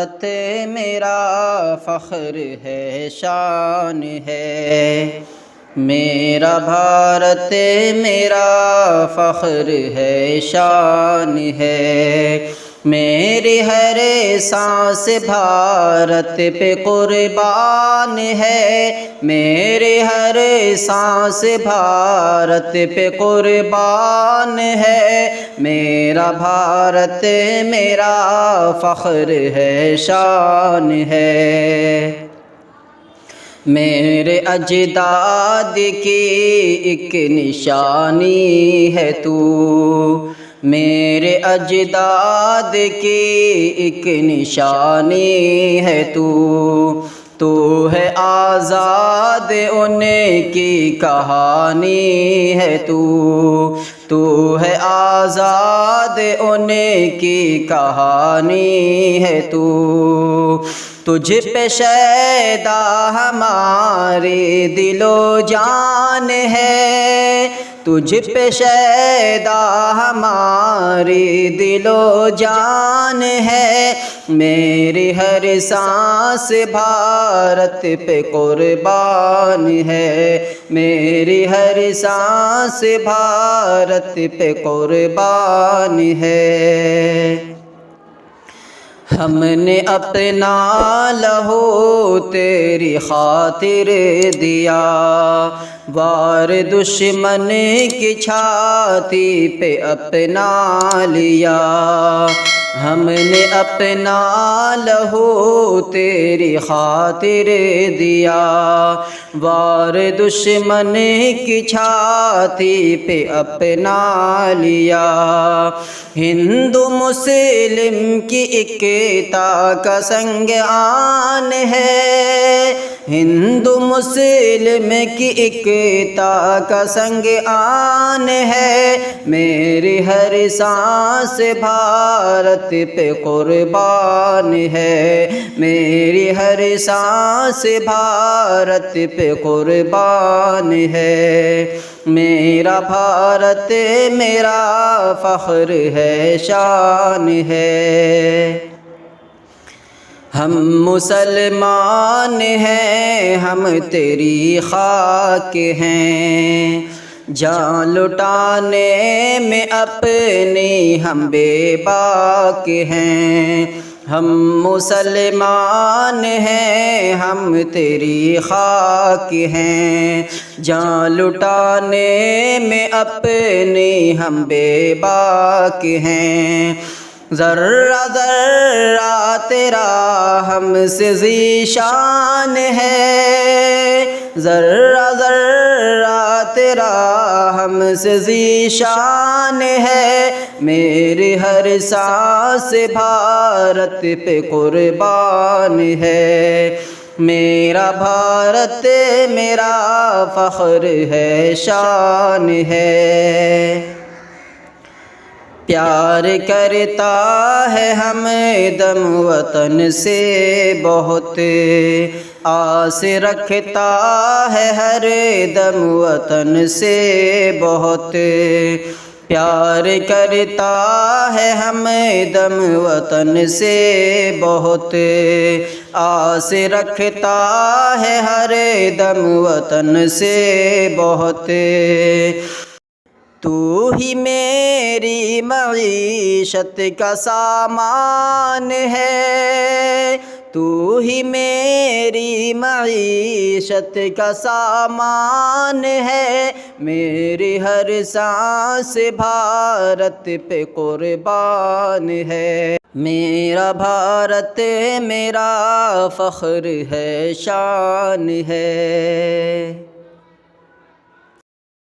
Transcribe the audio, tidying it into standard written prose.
بھارت میرا فخر ہے، شان ہے، میرا بھارت میرا فخر ہے، شان ہے، میری ہر سانس بھارت پہ قربان ہے، میری ہر سانس بھارت پہ قربان ہے، میرا بھارت میرا فخر ہے، شان ہے، میرے اجداد کی ایک نشانی ہے تو، میرے اجداد کی ایک نشانی ہے تو ہے آزاد ان کی کہانی ہے تو ہے آزاد ان کی کہانی ہے تجھ پہ شیدا ہماری دل و جان ہے، تجھ پہ شیدا ہماری دل و جان ہے، میری ہر سانس بھارت پہ قربان ہے، میری ہر سانس بھارت پہ قربان ہے، ہم نے اپنا لہو تیری خاطر دیا، وار دشمن کی چھاتی پہ اپنا لیا، ہم نے اپنا لہو تیری خاطر دیا، وار دشمن کی چھاتی پہ اپنا لیا، ہندو مسلم کی ایکتا کا سنگ آن ہے، ہندو مسلم کی ایکتا کا سنگ آن ہے، میری ہر سانس بھارت پہ قربان ہے، میری ہر سانس بھارت پہ قربان ہے، میرا بھارت میرا فخر ہے، شان ہے، ہم مسلمان ہیں، ہم تیری خاک ہیں، جان لٹانے میں اپنی ہم بے باک ہیں، ہم مسلمان ہیں، ہم تیری خاک ہیں، جان لٹانے میں اپنی ہم بے باک ہیں، ذرہ ذرہ تیرا ہم سے ذیشان ہے، ذرہ ذرہ تیرا ہم سے ذیشان ہے، میری ہر سانس بھارت پہ قربان ہے، میرا بھارت میرا فخر ہے، شان ہے، پیار کرتا ہے ہمیں دم وطن سے بہت، آس رکھتا ہے ہر دم وطن سے بہت، پیار کرتا ہے ہمیں دم وطن سے بہت، آس رکھتا ہے ہر دم وطن سے بہت، تو ہی میری معیشت کا سامان ہے، تو ہی میری معیشت کا سامان ہے، میری ہر سانس بھارت پہ قربان ہے، میرا بھارت میرا فخر ہے، شان ہے۔